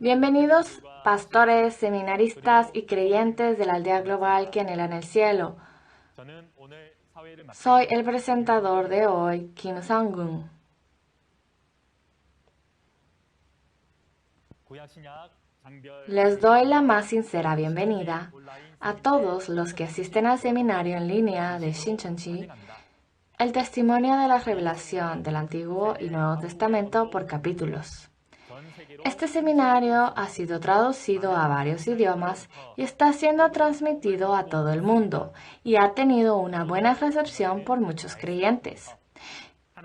Bienvenidos, pastores, seminaristas y creyentes de la aldea global que anhelan el cielo. Soy el presentador de hoy, Kim Sang-gun. Les doy la más sincera bienvenida a todos los que asisten al seminario en línea de Shincheonji, el testimonio de la revelación del Antiguo y Nuevo Testamento por capítulos. Este seminario ha sido traducido a varios idiomas y está siendo transmitido a todo el mundo y ha tenido una buena recepción por muchos creyentes.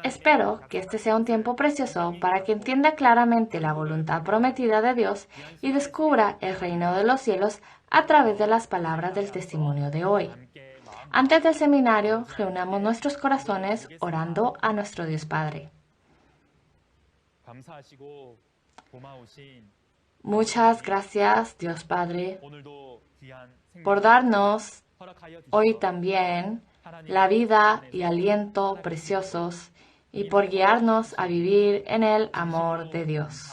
Espero que este sea un tiempo precioso para que entienda claramente la voluntad prometida de Dios y descubra el reino de los cielos a través de las palabras del testimonio de hoy. Antes del seminario, reunamos nuestros corazones orando a nuestro Dios Padre. Muchas gracias, Dios Padre, por darnos hoy también la vida y aliento preciosos y por guiarnos a vivir en el amor de Dios.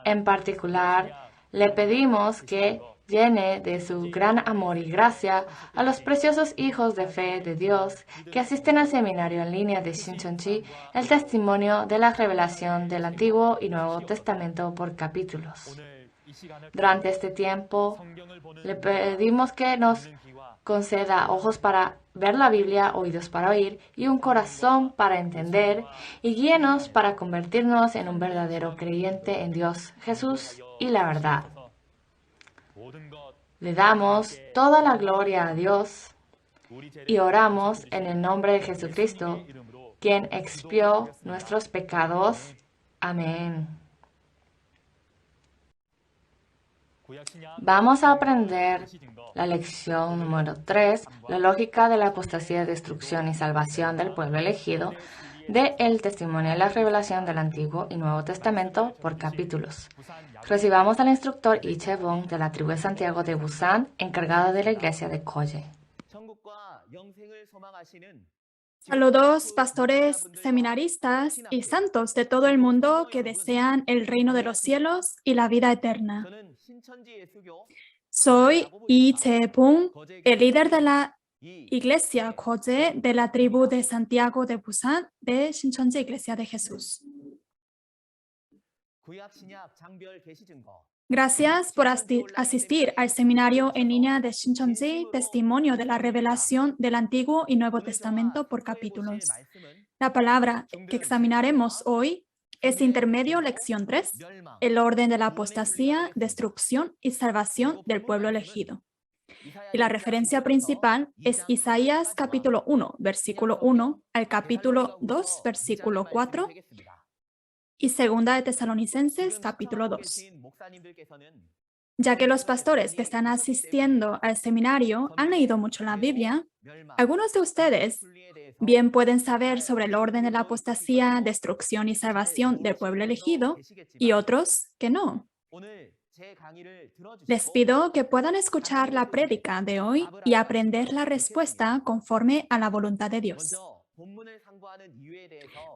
En particular, le pedimos que llene de su gran amor y gracia a los preciosos hijos de fe de Dios que asisten al seminario en línea de Shincheonji, el testimonio de la revelación del Antiguo y Nuevo Testamento por capítulos. Durante este tiempo, le pedimos que nos conceda ojos para ver la Biblia, oídos para oír y un corazón para entender, y guíenos para convertirnos en un verdadero creyente en Dios, Jesús y la verdad. Le damos toda la gloria a Dios y oramos en el nombre de Jesucristo, quien expió nuestros pecados. Amén. Vamos a aprender la lección número 3, la lógica de la apostasía, destrucción y salvación del pueblo elegido, del testimonio de la revelación del Antiguo y Nuevo Testamento por capítulos. Recibamos al instructor Lee Chae-bong de la tribu de Santiago de Busan, encargado de la iglesia de Koye. Saludos, pastores, seminaristas y santos de todo el mundo que desean el reino de los cielos y la vida eterna. Soy Lee Chae-bong, el líder de la iglesia Koye de la tribu de Santiago de Busan de Shincheonji Iglesia de Jesús. Gracias por asistir al seminario en línea de Shincheonji, testimonio de la revelación del Antiguo y Nuevo Testamento por capítulos. La palabra que examinaremos hoy es intermedio lección 3, el orden de la apostasía, destrucción y salvación del pueblo elegido. Y la referencia principal es Isaías capítulo 1, versículo 1 al capítulo 2, versículo 4, y segunda de Tesalonicenses capítulo 2. Ya que los pastores que están asistiendo al seminario han leído mucho la Biblia, algunos de ustedes bien pueden saber sobre el orden de la apostasía, destrucción y salvación del pueblo elegido, y otros que no. Les pido que puedan escuchar la prédica de hoy y aprender la respuesta conforme a la voluntad de Dios.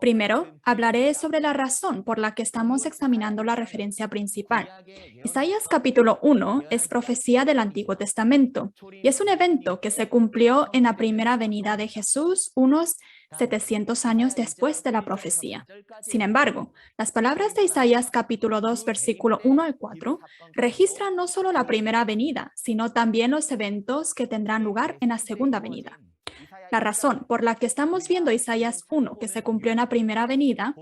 Primero, hablaré sobre la razón por la que estamos examinando la referencia principal. Isaías capítulo 1 es profecía del Antiguo Testamento y es un evento que se cumplió en la primera venida de Jesús unos 700 años después de la profecía. Sin embargo, las palabras de Isaías capítulo 2, versículo 1 al 4 registran no solo la primera venida, sino también los eventos que tendrán lugar en la segunda venida. La razón por la que estamos viendo Isaías 1, que se cumplió en la primera venida,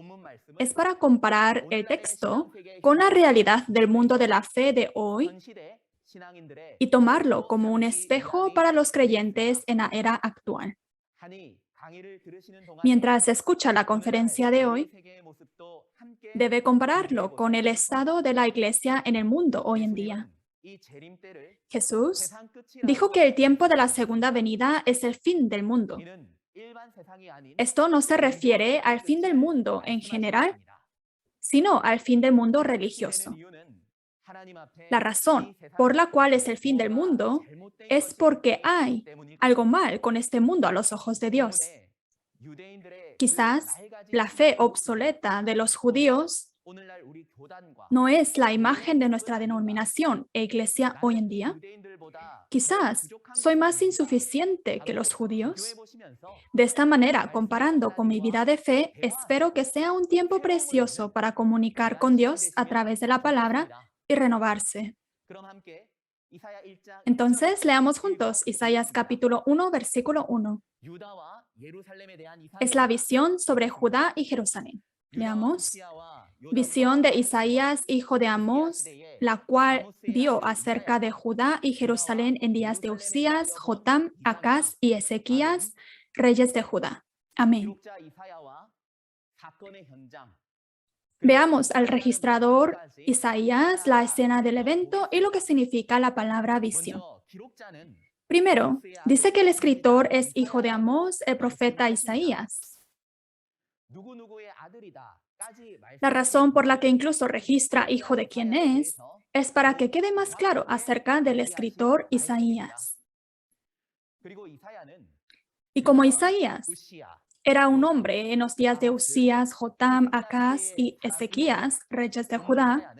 es para comparar el texto con la realidad del mundo de la fe de hoy y tomarlo como un espejo para los creyentes en la era actual. Mientras escucha la conferencia de hoy, debe compararlo con el estado de la iglesia en el mundo hoy en día. Jesús dijo que el tiempo de la segunda venida es el fin del mundo. Esto no se refiere al fin del mundo en general, sino al fin del mundo religioso. La razón por la cual es el fin del mundo es porque hay algo mal con este mundo a los ojos de Dios. Quizás la fe obsoleta de los judíos no es la imagen de nuestra denominación e iglesia hoy en día. Quizás soy más insuficiente que los judíos. De esta manera, comparando con mi vida de fe, espero que sea un tiempo precioso para comunicar con Dios a través de la palabra y renovarse. Entonces, leamos juntos Isaías capítulo 1, versículo 1. Es la visión sobre Judá y Jerusalén. Leamos. Visión de Isaías, hijo de Amós, la cual vio acerca de Judá y Jerusalén en días de Usías, Jotam, Acaz y Ezequías, reyes de Judá. Amén. Veamos al registrador Isaías, la escena del evento y lo que significa la palabra visión. Primero, dice que el escritor es hijo de Amós, el profeta Isaías. La razón por la que incluso registra hijo de quién es para que quede más claro acerca del escritor Isaías. Y como Isaías era un hombre en los días de Usías, Jotam, Acaz y Ezequías, reyes de Judá,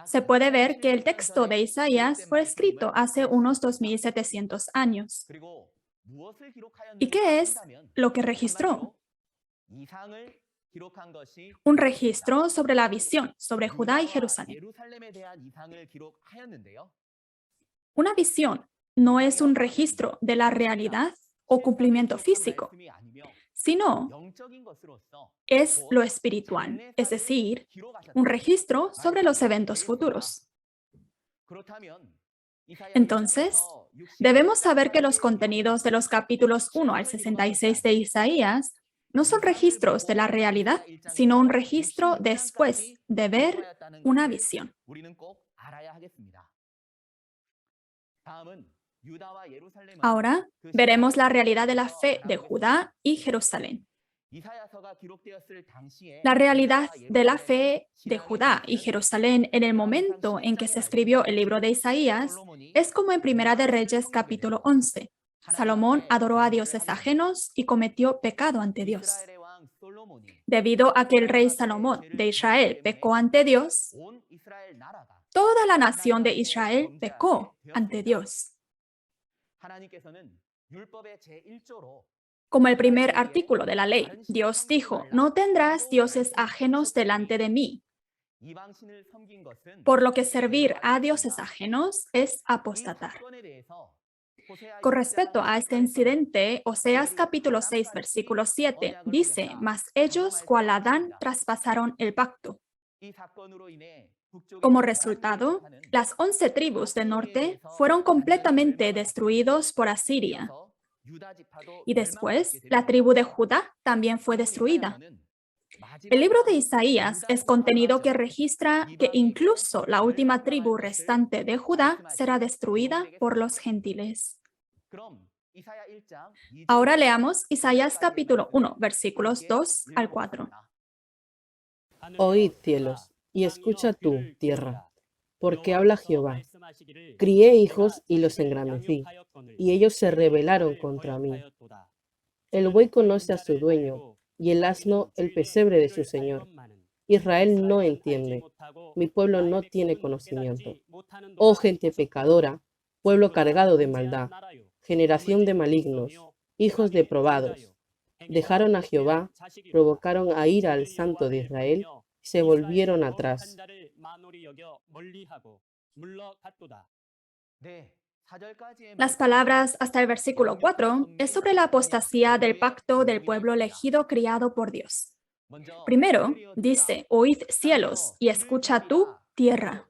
se puede ver que el texto de Isaías fue escrito hace unos 2700 años. ¿Y qué es lo que registró? Un registro sobre la visión sobre Judá y Jerusalén. Una visión no es un registro de la realidad o cumplimiento físico, sino es lo espiritual, es decir, un registro sobre los eventos futuros. Entonces, debemos saber que los contenidos de los capítulos 1 al 66 de Isaías no son registros de la realidad, sino un registro después de ver una visión. Ahora veremos la realidad de la fe de Judá y Jerusalén. La realidad de la fe de Judá y Jerusalén en el momento en que se escribió el libro de Isaías es como en Primera de Reyes capítulo 11. Salomón adoró a dioses ajenos y cometió pecado ante Dios. Debido a que el rey Salomón de Israel pecó ante Dios, toda la nación de Israel pecó ante Dios. Como el primer artículo de la ley, Dios dijo, no tendrás dioses ajenos delante de mí. Por lo que servir a dioses ajenos es apostatar. Con respecto a este incidente, Oseas capítulo 6, versículo 7, dice, mas ellos, cual Adán, traspasaron el pacto. Como resultado, las 11 tribus del norte fueron completamente destruidos por Asiria. Y después, la tribu de Judá también fue destruida. El libro de Isaías es contenido que registra que incluso la última tribu restante de Judá será destruida por los gentiles. Ahora leamos Isaías capítulo 1, versículos 2 al 4. Oíd, cielos, y escucha tú, tierra, porque habla Jehová. Crié hijos y los engrandecí, y ellos se rebelaron contra mí. El buey conoce a su dueño, y el asno el pesebre de su señor. Israel no entiende, mi pueblo no tiene conocimiento. Oh gente pecadora, pueblo cargado de maldad, generación de malignos, hijos de probados. Dejaron a Jehová, provocaron a ira al Santo de Israel, y se volvieron atrás. Las palabras hasta el versículo 4 es sobre la apostasía del pacto del pueblo elegido criado por Dios. Primero, dice, oíd cielos y escucha tú, tierra.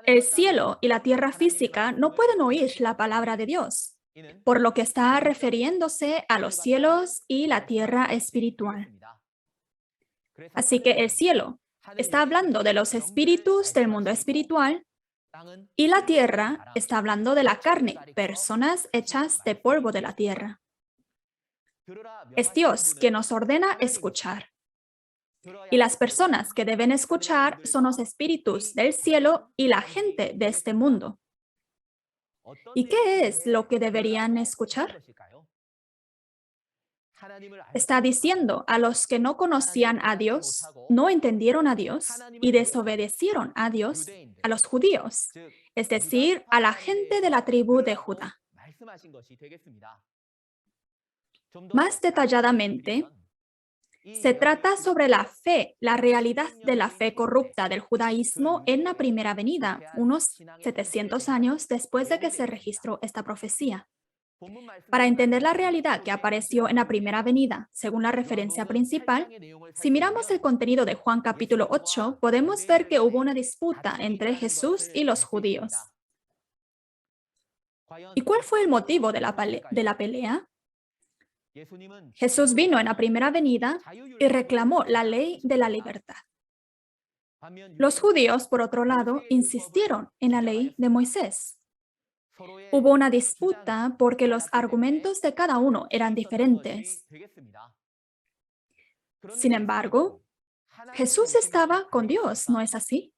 El cielo y la tierra física no pueden oír la palabra de Dios, por lo que está refiriéndose a los cielos y la tierra espiritual. Así que el cielo está hablando de los espíritus del mundo espiritual y la tierra está hablando de la carne, personas hechas de polvo de la tierra. Es Dios quien nos ordena escuchar. Y las personas que deben escuchar son los espíritus del cielo y la gente de este mundo. ¿Y qué es lo que deberían escuchar? Está diciendo a los que no conocían a Dios, no entendieron a Dios y desobedecieron a Dios, a los judíos, es decir, a la gente de la tribu de Judá. Más detalladamente, se trata sobre la fe, la realidad de la fe corrupta del judaísmo en la primera venida, unos 700 años después de que se registró esta profecía. Para entender la realidad que apareció en la primera venida, según la referencia principal, si miramos el contenido de Juan capítulo 8, podemos ver que hubo una disputa entre Jesús y los judíos. ¿Y cuál fue el motivo de la pelea? Jesús vino en la primera venida y reclamó la ley de la libertad. Los judíos, por otro lado, insistieron en la ley de Moisés. Hubo una disputa porque los argumentos de cada uno eran diferentes. Sin embargo, Jesús estaba con Dios, ¿no es así?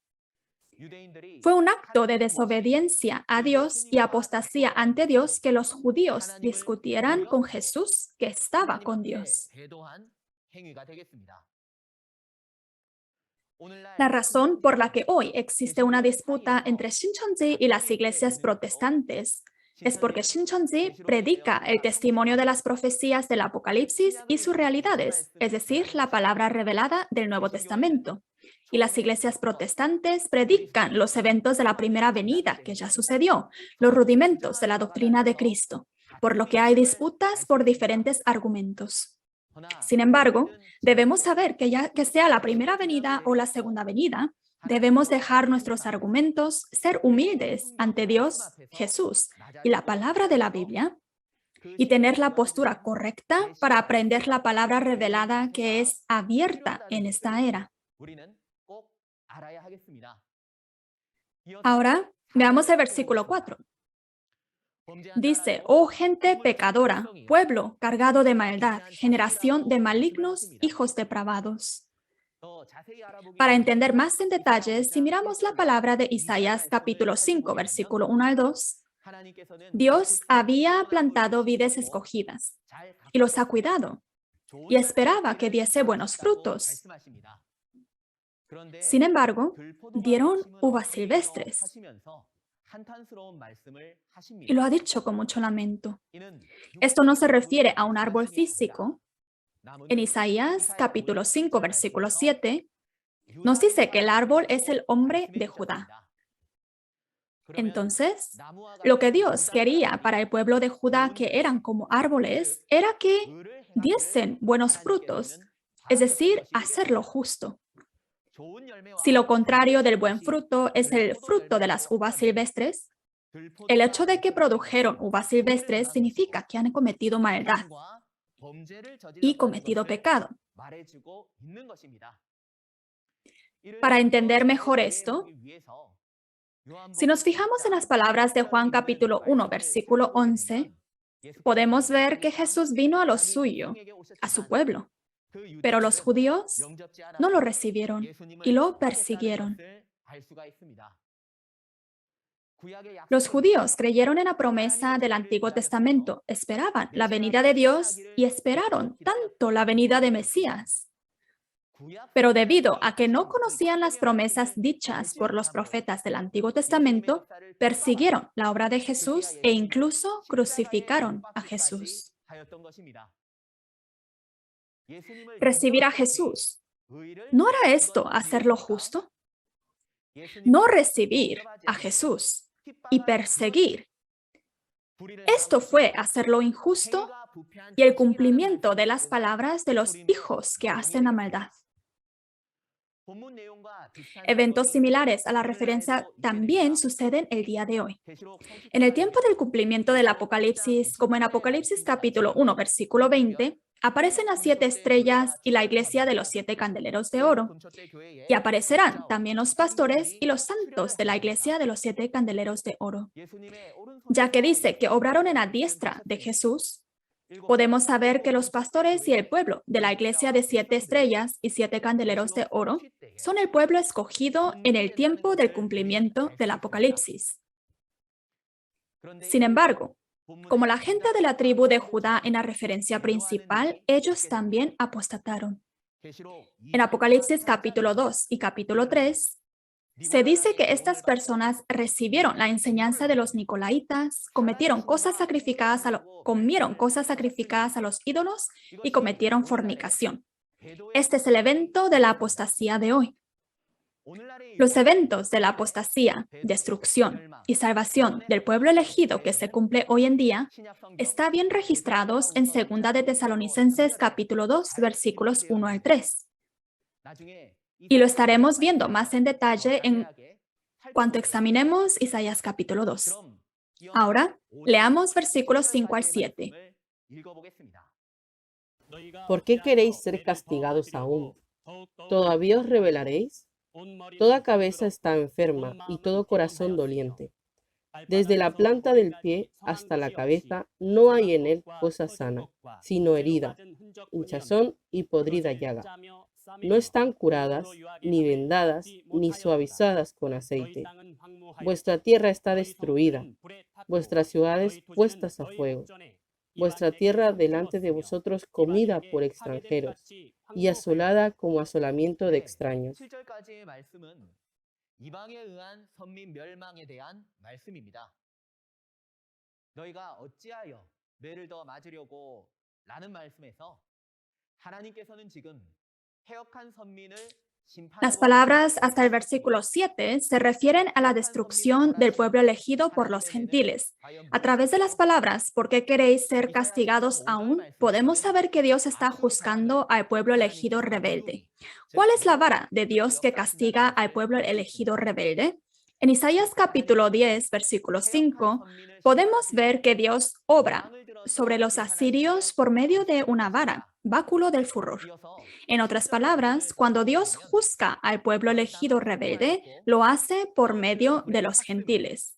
Fue un acto de desobediencia a Dios y apostasía ante Dios que los judíos discutieran con Jesús, que estaba con Dios. La razón por la que hoy existe una disputa entre Shincheonji y las iglesias protestantes es porque Shincheonji predica el testimonio de las profecías del Apocalipsis y sus realidades, es decir, la palabra revelada del Nuevo Testamento. Y las iglesias protestantes predican los eventos de la primera venida que ya sucedió, los rudimentos de la doctrina de Cristo, por lo que hay disputas por diferentes argumentos. Sin embargo, debemos saber que ya que sea la primera venida o la segunda venida, debemos dejar nuestros argumentos, ser humildes ante Dios, Jesús y la palabra de la Biblia, y tener la postura correcta para aprender la palabra revelada que es abierta en esta era. Ahora, veamos el versículo 4. Dice, oh gente pecadora, pueblo cargado de maldad, generación de malignos, hijos depravados. Para entender más en detalle, si miramos la palabra de Isaías capítulo 5, versículo 1 al 2, Dios había plantado vides escogidas y los ha cuidado y esperaba que diese buenos frutos. Sin embargo, dieron uvas silvestres. Y lo ha dicho con mucho lamento. Esto no se refiere a un árbol físico. En Isaías capítulo 5, versículo 7, nos dice que el árbol es el hombre de Judá. Entonces, lo que Dios quería para el pueblo de Judá, que eran como árboles, era que diesen buenos frutos, es decir, hacer lo justo. Si lo contrario del buen fruto es el fruto de las uvas silvestres, el hecho de que produjeron uvas silvestres significa que han cometido maldad y cometido pecado. Para entender mejor esto, si nos fijamos en las palabras de Juan capítulo 1, versículo 11, podemos ver que Jesús vino a lo suyo, a su pueblo. Pero los judíos no lo recibieron y lo persiguieron. Los judíos creyeron en la promesa del Antiguo Testamento, esperaban la venida de Dios y esperaron tanto la venida de Mesías. Pero debido a que no conocían las promesas dichas por los profetas del Antiguo Testamento, persiguieron la obra de Jesús e incluso crucificaron a Jesús. Recibir a Jesús, ¿no era esto hacer lo justo? No recibir a Jesús y perseguir. Esto fue hacer lo injusto y el cumplimiento de las palabras de los hijos que hacen la maldad. Eventos similares a la referencia también suceden el día de hoy. En el tiempo del cumplimiento del Apocalipsis, como en Apocalipsis capítulo 1, versículo 20, aparecen las 7 estrellas y la iglesia de los 7 candeleros de oro. Y aparecerán también los pastores y los santos de la iglesia de los 7 candeleros de oro. Ya que dice que obraron en la diestra de Jesús, podemos saber que los pastores y el pueblo de la iglesia de 7 estrellas y 7 candeleros de oro son el pueblo escogido en el tiempo del cumplimiento del Apocalipsis. Sin embargo, Como la gente de la tribu de Judá en la referencia principal, ellos también apostataron. En Apocalipsis capítulo 2 y capítulo 3, se dice que estas personas recibieron la enseñanza de los nicolaitas, comieron cosas sacrificadas a los ídolos y cometieron fornicación. Este es el evento de la apostasía de hoy. Los eventos de la apostasía, destrucción y salvación del pueblo elegido que se cumple hoy en día están bien registrados en 2 de Tesalonicenses capítulo 2, versículos 1 al 3. Y lo estaremos viendo más en detalle en cuanto examinemos Isaías capítulo 2. Ahora, leamos versículos 5 al 7. ¿Por qué queréis ser castigados aún? ¿Todavía os rebelaréis? Toda cabeza está enferma y todo corazón doliente. Desde la planta del pie hasta la cabeza no hay en él cosa sana, sino herida, hinchazón y podrida llaga. No están curadas, ni vendadas, ni suavizadas con aceite. Vuestra tierra está destruida, vuestras ciudades puestas a fuego. Vuestra tierra delante de vosotros comida por extranjeros y asolada como asolamiento de extraños. Las palabras hasta el versículo 7 se refieren a la destrucción del pueblo elegido por los gentiles. A través de las palabras, ¿por qué queréis ser castigados aún?, podemos saber que Dios está juzgando al pueblo elegido rebelde. ¿Cuál es la vara de Dios que castiga al pueblo elegido rebelde? En Isaías capítulo 10, versículo 5, podemos ver que Dios obra sobre los asirios por medio de una vara, báculo del furor. En otras palabras, cuando Dios juzga al pueblo elegido rebelde, lo hace por medio de los gentiles.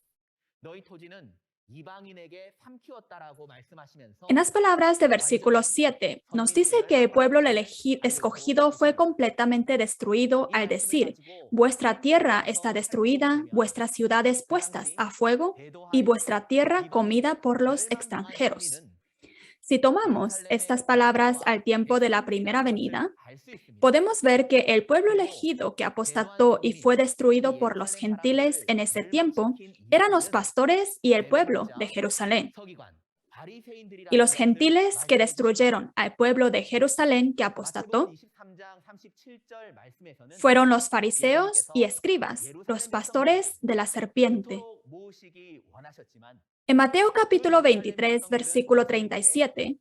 En las palabras de versículo 7, nos dice que el pueblo escogido fue completamente destruido al decir: vuestra tierra está destruida, vuestras ciudades puestas a fuego y vuestra tierra comida por los extranjeros. Si tomamos estas palabras al tiempo de la primera venida, podemos ver que el pueblo elegido que apostató y fue destruido por los gentiles en ese tiempo eran los pastores y el pueblo de Jerusalén. Y los gentiles que destruyeron al pueblo de Jerusalén que apostató fueron los fariseos y escribas, los pastores de la serpiente. En Mateo capítulo 23, versículo 37,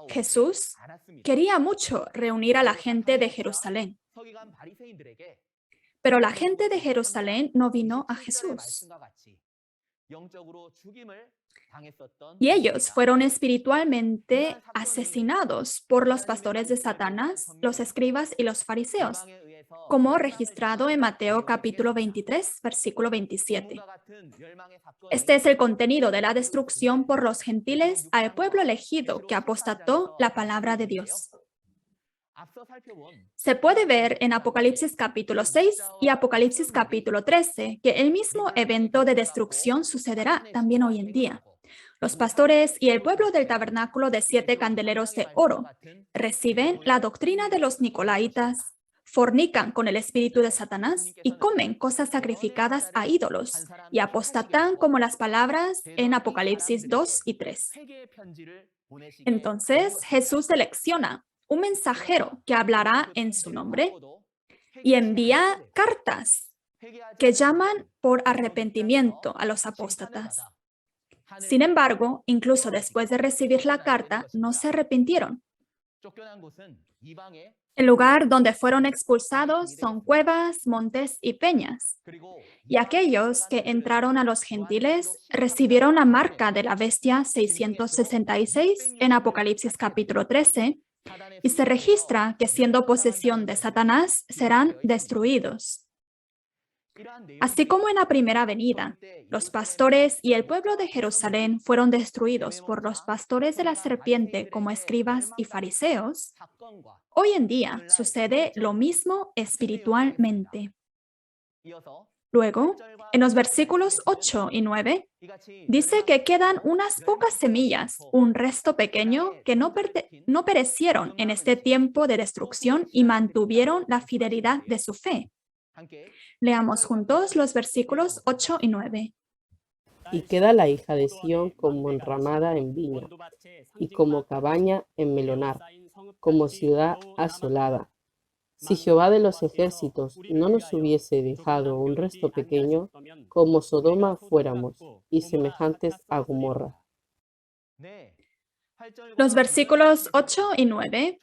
Jesús quería mucho reunir a la gente de Jerusalén. Pero la gente de Jerusalén no vino a Jesús. Y ellos fueron espiritualmente asesinados por los pastores de Satanás, los escribas y los fariseos, como registrado en Mateo capítulo 23, versículo 27. Este es el contenido de la destrucción por los gentiles al pueblo elegido que apostató la palabra de Dios. Se puede ver en Apocalipsis capítulo 6 y Apocalipsis capítulo 13 que el mismo evento de destrucción sucederá también hoy en día. Los pastores y el pueblo del tabernáculo de 7 candeleros de oro reciben la doctrina de los nicolaitas, fornican con el espíritu de Satanás y comen cosas sacrificadas a ídolos y apostatan como las palabras en Apocalipsis 2 y 3. Entonces Jesús selecciona un mensajero que hablará en su nombre y envía cartas que llaman por arrepentimiento a los apóstatas. Sin embargo, incluso después de recibir la carta, no se arrepintieron. El lugar donde fueron expulsados son cuevas, montes y peñas. Y aquellos que entraron a los gentiles recibieron la marca de la bestia 666 en Apocalipsis capítulo 13, y se registra que siendo posesión de Satanás serán destruidos. Así como en la primera venida, los pastores y el pueblo de Jerusalén fueron destruidos por los pastores de la serpiente como escribas y fariseos, hoy en día sucede lo mismo espiritualmente. Luego, en los versículos 8 y 9, dice que quedan unas pocas semillas, un resto pequeño que no perecieron en este tiempo de destrucción y mantuvieron la fidelidad de su fe. Leamos juntos los versículos 8 y 9. Y queda la hija de Sión como enramada en viña, y como cabaña en melonar, como ciudad asolada. Si Jehová de los ejércitos no nos hubiese dejado un resto pequeño, como Sodoma fuéramos, y semejantes a Gomorra. Los versículos 8 y 9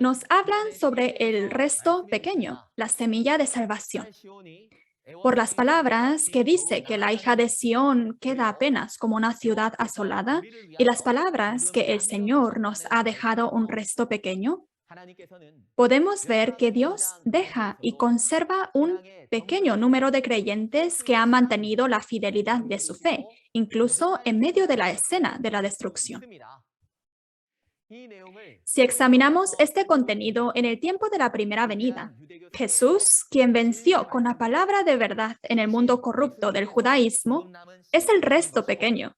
nos hablan sobre el resto pequeño, la semilla de salvación. Por las palabras que dice que la hija de Sión queda apenas como una ciudad asolada y las palabras que el Señor nos ha dejado un resto pequeño, podemos ver que Dios deja y conserva un pequeño número de creyentes que han mantenido la fidelidad de su fe, incluso en medio de la escena de la destrucción. Si examinamos este contenido en el tiempo de la primera venida, Jesús, quien venció con la palabra de verdad en el mundo corrupto del judaísmo, es el resto pequeño.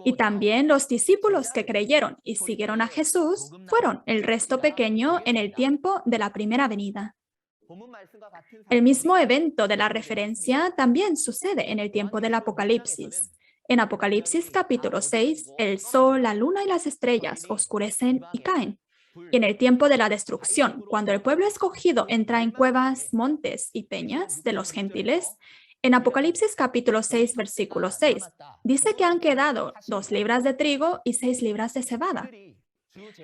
Y también los discípulos que creyeron y siguieron a Jesús fueron el resto pequeño en el tiempo de la primera venida. El mismo evento de la referencia también sucede en el tiempo del Apocalipsis. En Apocalipsis capítulo 6, el sol, la luna y las estrellas oscurecen y caen. Y en el tiempo de la destrucción, cuando el pueblo escogido entra en cuevas, montes y peñas de los gentiles, en Apocalipsis capítulo 6, versículo 6, dice que han quedado 2 libras de trigo y 6 libras de cebada.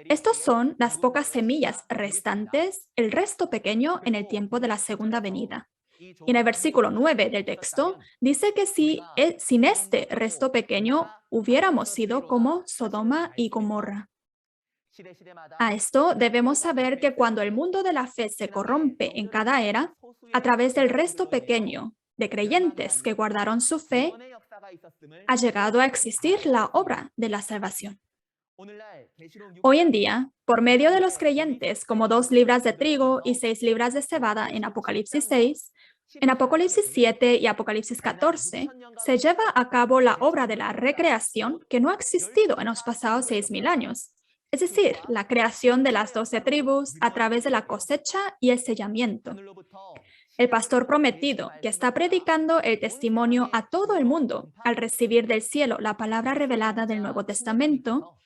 Estos son las pocas semillas restantes, el resto pequeño en el tiempo de la segunda venida. Y en el versículo 9 del texto dice que sin este resto pequeño hubiéramos sido como Sodoma y Gomorra. A esto debemos saber que cuando el mundo de la fe se corrompe en cada era, a través del resto pequeño de creyentes que guardaron su fe, ha llegado a existir la obra de la salvación. Hoy en día, por medio de los creyentes como 2 libras de trigo y 6 libras de cebada en Apocalipsis 6, en Apocalipsis 7 y Apocalipsis 14, se lleva a cabo la obra de la recreación que no ha existido en los pasados 6,000 años, es decir, la creación de las 12 tribus a través de la cosecha y el sellamiento. El pastor prometido, que está predicando el testimonio a todo el mundo al recibir del cielo la palabra revelada del Nuevo Testamento,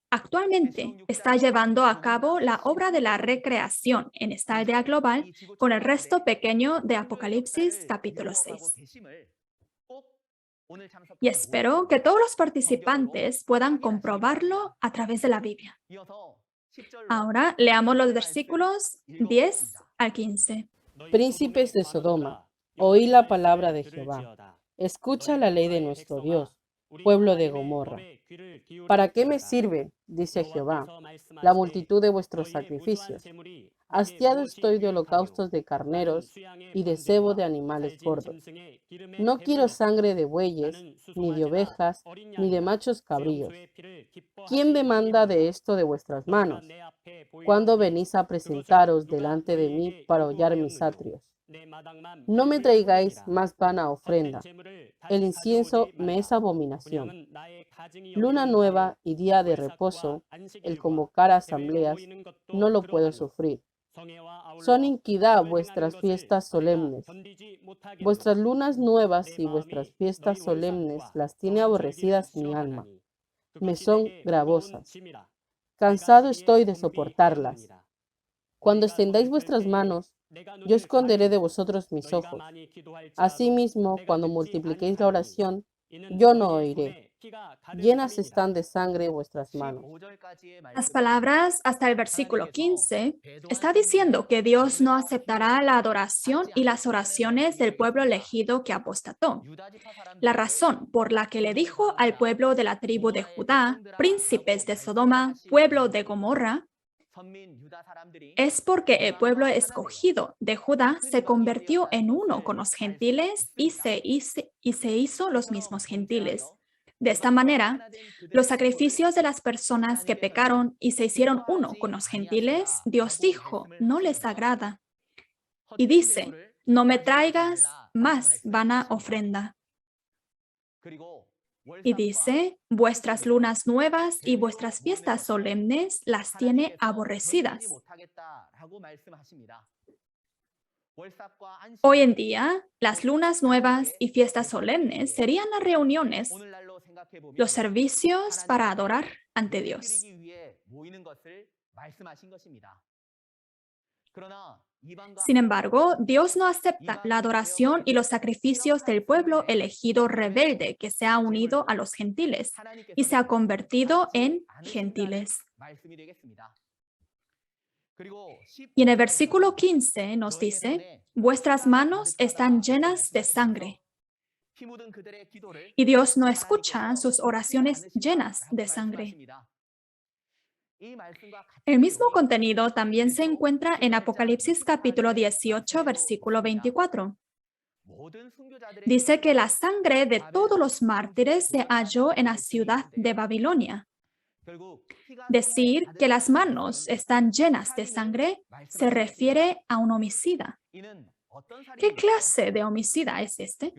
actualmente está llevando a cabo la obra de la recreación en esta aldea global con el resto pequeño de Apocalipsis capítulo 6. Y espero que todos los participantes puedan comprobarlo a través de la Biblia. Ahora leamos los versículos 10 al 15. Príncipes de Sodoma, oí la palabra de Jehová. Escucha la ley de nuestro Dios, pueblo de Gomorra. ¿Para qué me sirve, dice Jehová, la multitud de vuestros sacrificios? Hastiado estoy de holocaustos de carneros y de cebo de animales gordos. No quiero sangre de bueyes, ni de ovejas, ni de machos cabríos. ¿Quién demanda de esto de vuestras manos? ¿Cuándo venís a presentaros delante de mí para hollar mis atrios? No me traigáis más vana ofrenda. El incienso me es abominación. Luna nueva y día de reposo, el convocar asambleas, no lo puedo sufrir. Son iniquidad vuestras fiestas solemnes. Vuestras lunas nuevas y vuestras fiestas solemnes las tiene aborrecidas mi alma. Me son gravosas. Cansado estoy de soportarlas. Cuando extendáis vuestras manos, yo esconderé de vosotros mis ojos. Asimismo, cuando multipliquéis la oración, yo no oiré. Llenas están de sangre vuestras manos. Las palabras hasta el versículo 15 está diciendo que Dios no aceptará la adoración y las oraciones del pueblo elegido que apostató. La razón por la que le dijo al pueblo de la tribu de Judá, príncipes de Sodoma, pueblo de Gomorra, es porque el pueblo escogido de Judá se convirtió en uno con los gentiles y se hizo los mismos gentiles. De esta manera, los sacrificios de las personas que pecaron y se hicieron uno con los gentiles, Dios dijo, no les agrada. Y dice, no me traigas más vana ofrenda. Y dice, vuestras lunas nuevas y vuestras fiestas solemnes las tiene aborrecidas. Hoy en día, las lunas nuevas y fiestas solemnes serían las reuniones, los servicios para adorar ante Dios. Sin embargo, Dios no acepta la adoración y los sacrificios del pueblo elegido rebelde que se ha unido a los gentiles y se ha convertido en gentiles. Y en el versículo 15 nos dice, vuestras manos están llenas de sangre. Y Dios no escucha sus oraciones llenas de sangre. El mismo contenido también se encuentra en Apocalipsis capítulo 18, versículo 24. Dice que la sangre de todos los mártires se halló en la ciudad de Babilonia. Decir que las manos están llenas de sangre se refiere a un homicida. ¿Qué clase de homicida es este?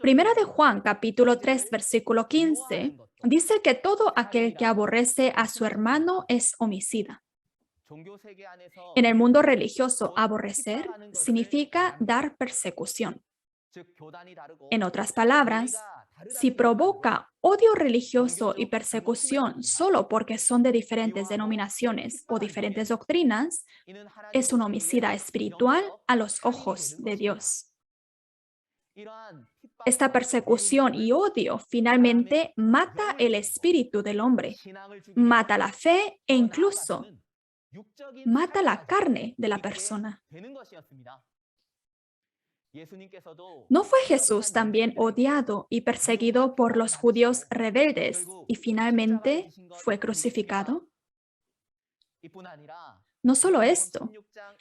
Primera de Juan, capítulo 3, versículo 15, dice que todo aquel que aborrece a su hermano es homicida. En el mundo religioso, aborrecer significa dar persecución. En otras palabras, si provoca odio religioso y persecución solo porque son de diferentes denominaciones o diferentes doctrinas, es un homicida espiritual a los ojos de Dios. Esta persecución y odio finalmente mata el espíritu del hombre, mata la fe e incluso mata la carne de la persona. ¿No fue Jesús también odiado y perseguido por los judíos rebeldes y finalmente fue crucificado? No solo esto.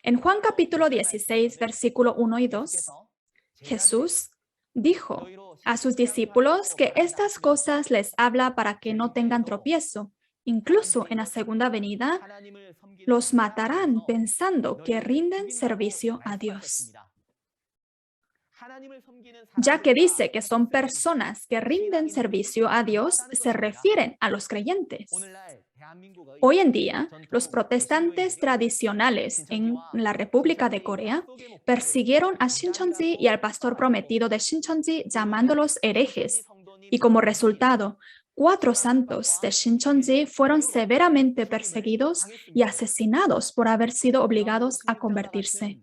En Juan capítulo 16, versículo 1 y 2, Jesús dijo a sus discípulos que estas cosas les habla para que no tengan tropiezo. Incluso en la segunda venida, los matarán pensando que rinden servicio a Dios. Ya que dice que son personas que rinden servicio a Dios, se refieren a los creyentes. Hoy en día, los protestantes tradicionales en la República de Corea persiguieron a Shincheonji y al pastor prometido de Shincheonji llamándolos herejes. Y como resultado, 4 santos de Shincheonji fueron severamente perseguidos y asesinados por haber sido obligados a convertirse.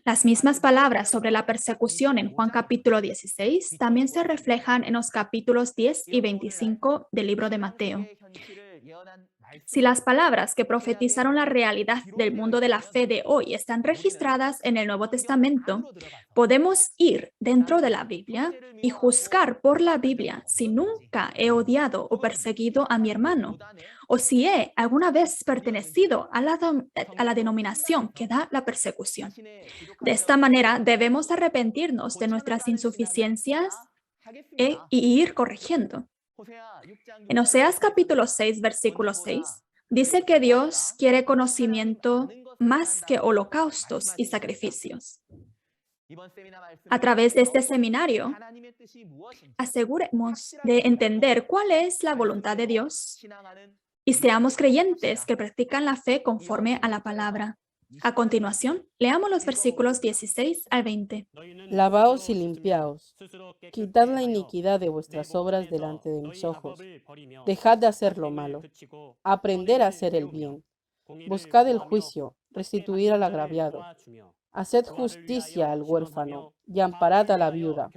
Las mismas palabras sobre la persecución en Juan capítulo 16 también se reflejan en los capítulos 10 y 25 del libro de Mateo. Si las palabras que profetizaron la realidad del mundo de la fe de hoy están registradas en el Nuevo Testamento, podemos ir dentro de la Biblia y juzgar por la Biblia si nunca he odiado o perseguido a mi hermano, o si he alguna vez pertenecido a la denominación que da la persecución. De esta manera, debemos arrepentirnos de nuestras insuficiencias y ir corrigiendo. En Oseas capítulo 6, versículo 6, dice que Dios quiere conocimiento más que holocaustos y sacrificios. A través de este seminario, aseguremos de entender cuál es la voluntad de Dios y seamos creyentes que practican la fe conforme a la palabra. A continuación, leamos los versículos 16 al 20. Lavaos y limpiaos, quitad la iniquidad de vuestras obras delante de mis ojos. Dejad de hacer lo malo, aprender a hacer el bien. Buscad el juicio, restituir al agraviado. Haced justicia al huérfano y amparad a la viuda.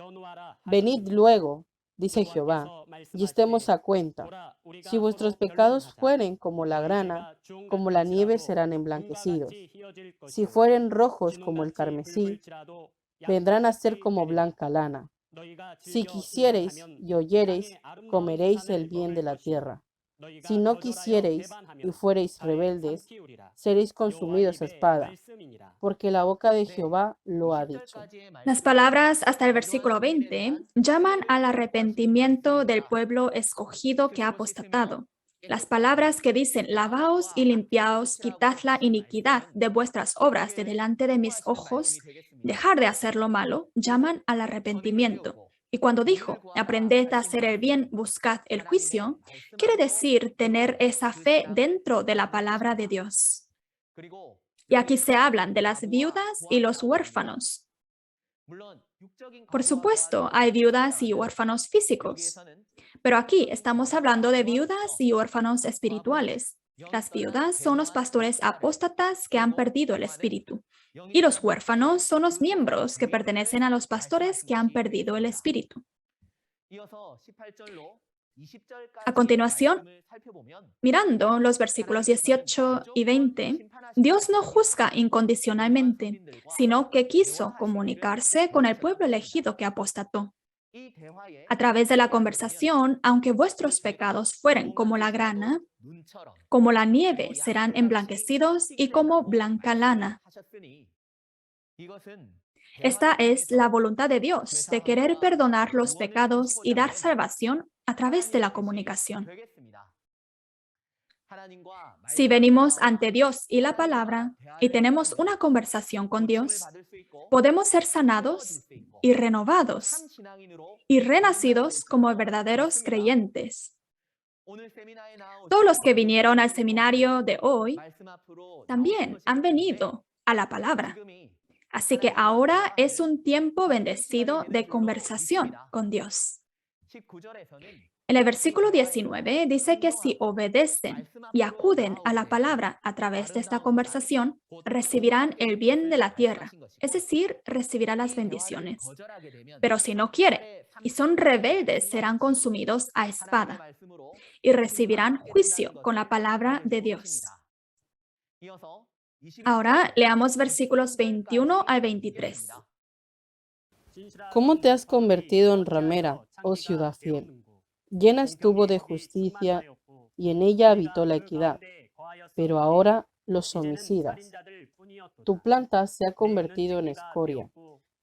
Venid luego, dice Jehová, y estemos a cuenta. Si vuestros pecados fueren como la grana, como la nieve serán emblanquecidos. Si fueren rojos como el carmesí, vendrán a ser como blanca lana. Si quisiereis y oyereis, comeréis el bien de la tierra. Si no quisiereis y fuereis rebeldes, seréis consumidos a espada, porque la boca de Jehová lo ha dicho. Las palabras hasta el versículo 20 llaman al arrepentimiento del pueblo escogido que ha apostatado. Las palabras que dicen, lavaos y limpiaos, quitad la iniquidad de vuestras obras de delante de mis ojos, dejar de hacer lo malo, llaman al arrepentimiento. Y cuando dijo, aprended a hacer el bien, buscad el juicio, quiere decir tener esa fe dentro de la palabra de Dios. Y aquí se hablan de las viudas y los huérfanos. Por supuesto, hay viudas y huérfanos físicos, pero aquí estamos hablando de viudas y huérfanos espirituales. Las viudas son los pastores apóstatas que han perdido el espíritu, y los huérfanos son los miembros que pertenecen a los pastores que han perdido el espíritu. A continuación, mirando los versículos 18 y 20, Dios no juzga incondicionalmente, sino que quiso comunicarse con el pueblo elegido que apostató. A través de la conversación, aunque vuestros pecados fueren como la grana, como la nieve serán emblanquecidos y como blanca lana. Esta es la voluntad de Dios, de querer perdonar los pecados y dar salvación a través de la comunicación. Si venimos ante Dios y la palabra y tenemos una conversación con Dios, podemos ser sanados y renovados y renacidos como verdaderos creyentes. Todos los que vinieron al seminario de hoy también han venido a la palabra. Así que ahora es un tiempo bendecido de conversación con Dios. En el versículo 19 dice que si obedecen y acuden a la palabra a través de esta conversación, recibirán el bien de la tierra, es decir, recibirán las bendiciones. Pero si no quieren y son rebeldes, serán consumidos a espada y recibirán juicio con la palabra de Dios. Ahora leamos versículos 21 al 23. ¿Cómo te has convertido en ramera, oh ciudad fiel? Llena estuvo de justicia y en ella habitó la equidad, pero ahora los homicidas. Tu planta se ha convertido en escoria,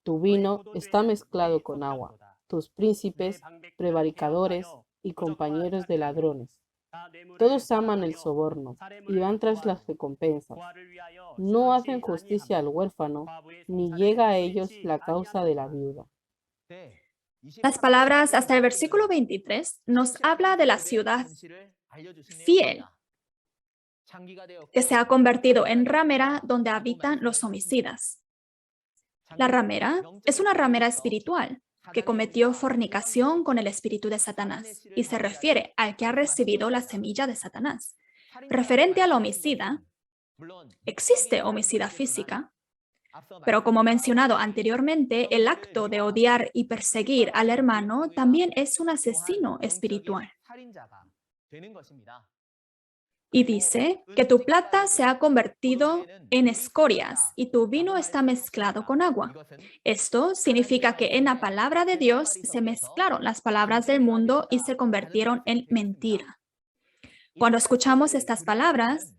tu vino está mezclado con agua, tus príncipes, prevaricadores y compañeros de ladrones. Todos aman el soborno y van tras las recompensas. No hacen justicia al huérfano, ni llega a ellos la causa de la viuda. Las palabras hasta el versículo 23 nos habla de la ciudad fiel, que se ha convertido en ramera donde habitan los homicidas. La ramera es una ramera espiritual que cometió fornicación con el espíritu de Satanás y se refiere al que ha recibido la semilla de Satanás. Referente al homicida, existe homicida física, pero como mencionado anteriormente, el acto de odiar y perseguir al hermano también es un asesino espiritual. Y dice que tu plata se ha convertido en escorias y tu vino está mezclado con agua. Esto significa que en la palabra de Dios se mezclaron las palabras del mundo y se convirtieron en mentira. Cuando escuchamos estas palabras,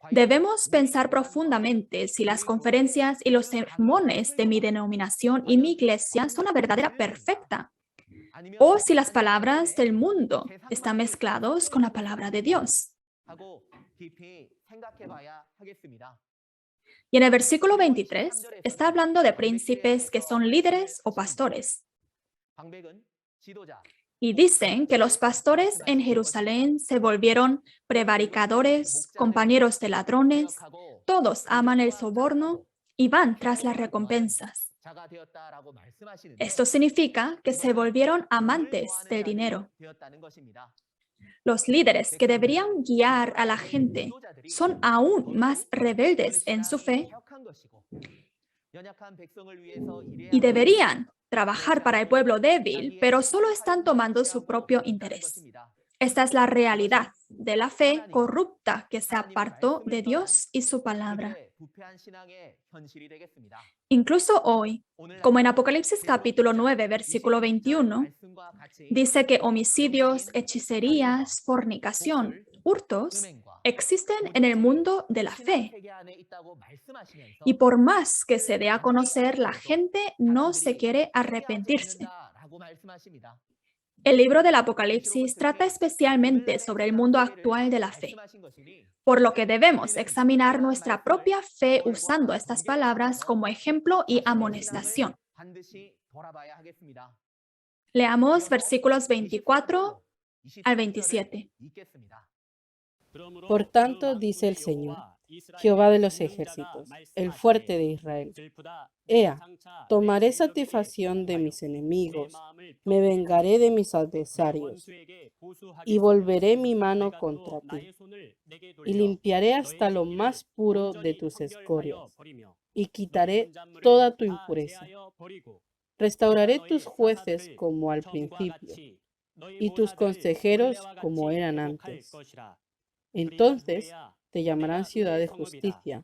debemos pensar profundamente si las conferencias y los sermones de mi denominación y mi iglesia son la verdadera perfecta, o si las palabras del mundo están mezclados con la palabra de Dios. Y en el versículo 23 está hablando de príncipes que son líderes o pastores. Y dicen que los pastores en Jerusalén se volvieron prevaricadores, compañeros de ladrones, todos aman el soborno y van tras las recompensas. Esto significa que se volvieron amantes del dinero. Los líderes que deberían guiar a la gente son aún más rebeldes en su fe y deberían trabajar para el pueblo débil, pero solo están tomando su propio interés. Esta es la realidad de la fe corrupta que se apartó de Dios y su palabra. Incluso hoy, como en Apocalipsis capítulo 9, versículo 21, dice que homicidios, hechicerías, fornicación, hurtos existen en el mundo de la fe. Y por más que se dé a conocer, la gente no se quiere arrepentirse. El libro del Apocalipsis trata especialmente sobre el mundo actual de la fe, por lo que debemos examinar nuestra propia fe usando estas palabras como ejemplo y amonestación. Leamos versículos 24 al 27. Por tanto, dice el Señor, Jehová de los ejércitos, el fuerte de Israel: Ea, tomaré satisfacción de mis enemigos, me vengaré de mis adversarios, y volveré mi mano contra ti, y limpiaré hasta lo más puro de tus escorias, y quitaré toda tu impureza. Restauraré tus jueces como al principio, y tus consejeros como eran antes. Entonces te llamarán ciudad de justicia,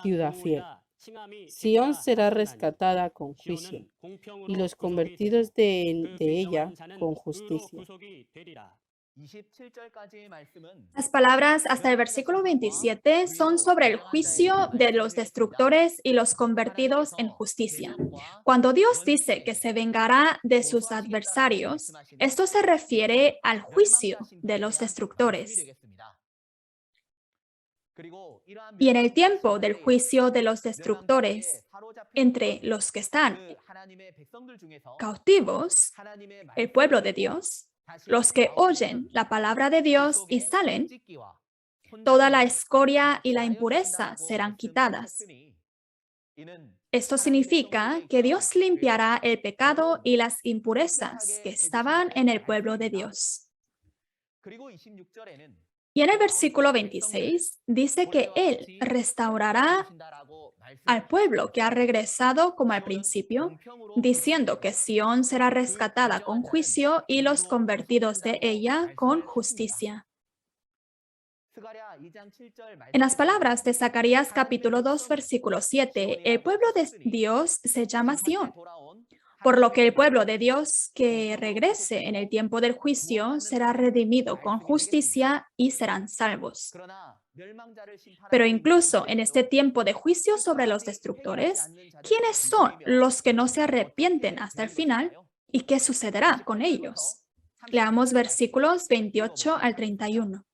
ciudad fiel. Sión será rescatada con juicio, y los convertidos de ella con justicia. Las palabras hasta el versículo 27 son sobre el juicio de los destructores y los convertidos en justicia. Cuando Dios dice que se vengará de sus adversarios, esto se refiere al juicio de los destructores. Y en el tiempo del juicio de los destructores, entre los que están cautivos, el pueblo de Dios, los que oyen la palabra de Dios y salen, toda la escoria y la impureza serán quitadas. Esto significa que Dios limpiará el pecado y las impurezas que estaban en el pueblo de Dios. Y en el versículo 26 dice que Él restaurará al pueblo que ha regresado como al principio, diciendo que Sión será rescatada con juicio y los convertidos de ella con justicia. En las palabras de Zacarías capítulo 2, versículo 7, el pueblo de Dios se llama Sión, por lo que el pueblo de Dios que regrese en el tiempo del juicio será redimido con justicia y serán salvos. Pero incluso en este tiempo de juicio sobre los destructores, ¿quiénes son los que no se arrepienten hasta el final y qué sucederá con ellos? Leamos versículos 28 al 31.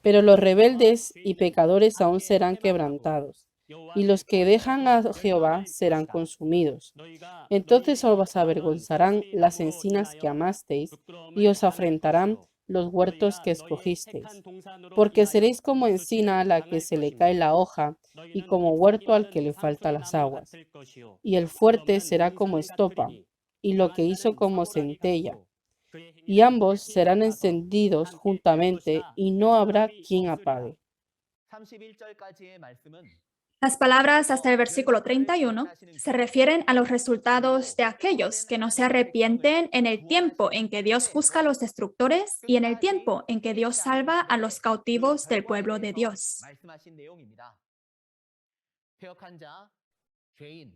Pero los rebeldes y pecadores aún serán quebrantados, y los que dejan a Jehová serán consumidos. Entonces os avergonzarán las encinas que amasteis, y os afrentarán los huertos que escogisteis. Porque seréis como encina a la que se le cae la hoja, y como huerto al que le faltan las aguas. Y el fuerte será como estopa, y lo que hizo como centella. Y ambos serán encendidos juntamente, y no habrá quien apague. Las palabras hasta el versículo 31 se refieren a los resultados de aquellos que no se arrepienten en el tiempo en que Dios juzga a los destructores y en el tiempo en que Dios salva a los cautivos del pueblo de Dios.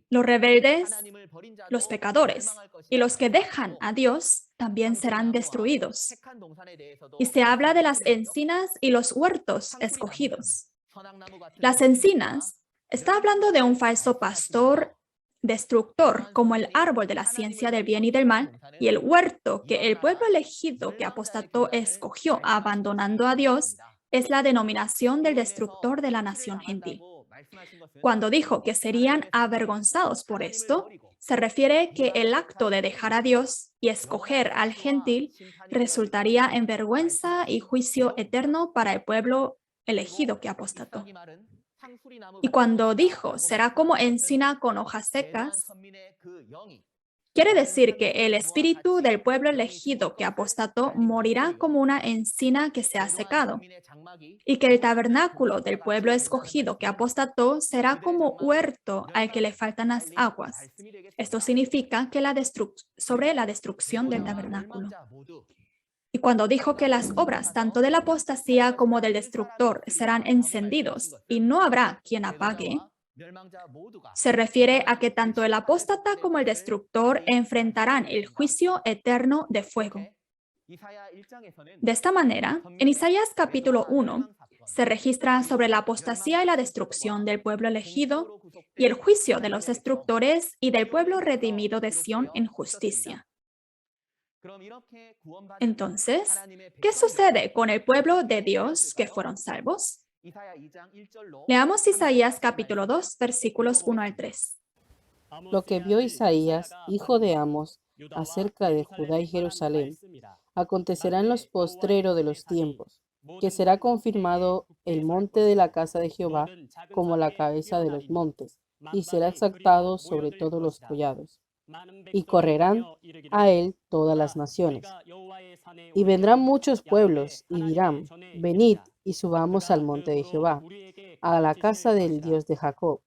Los rebeldes, los pecadores y los que dejan a Dios también serán destruidos. Y se habla de las encinas y los huertos escogidos. Las encinas está hablando de un falso pastor destructor como el árbol de la ciencia del bien y del mal, y el huerto que el pueblo elegido que apostató escogió abandonando a Dios es la denominación del destructor de la nación gentil. Cuando dijo que serían avergonzados por esto, se refiere que el acto de dejar a Dios y escoger al gentil resultaría en vergüenza y juicio eterno para el pueblo elegido que apostató. Y cuando dijo, será como encina con hojas secas, quiere decir que el espíritu del pueblo elegido que apostató morirá como una encina que se ha secado, y que el tabernáculo del pueblo escogido que apostató será como huerto al que le faltan las aguas. Esto significa que sobre la destrucción del tabernáculo. Y cuando dijo que las obras tanto de la apostasía como del destructor serán encendidos y no habrá quien apague, se refiere a que tanto el apóstata como el destructor enfrentarán el juicio eterno de fuego. De esta manera, en Isaías capítulo 1, se registra sobre la apostasía y la destrucción del pueblo elegido y el juicio de los destructores y del pueblo redimido de Sión en justicia. Entonces, ¿qué sucede con el pueblo de Dios que fueron salvos? Leamos Isaías capítulo 2, versículos 1 al 3. Lo que vio Isaías, hijo de Amos, acerca de Judá y Jerusalén, acontecerá en los postreros de los tiempos, que será confirmado el monte de la casa de Jehová como la cabeza de los montes, y será exaltado sobre todos los collados. Y correrán a él todas las naciones. Y vendrán muchos pueblos, y dirán, venid y subamos al monte de Jehová, a la casa del Dios de Jacob,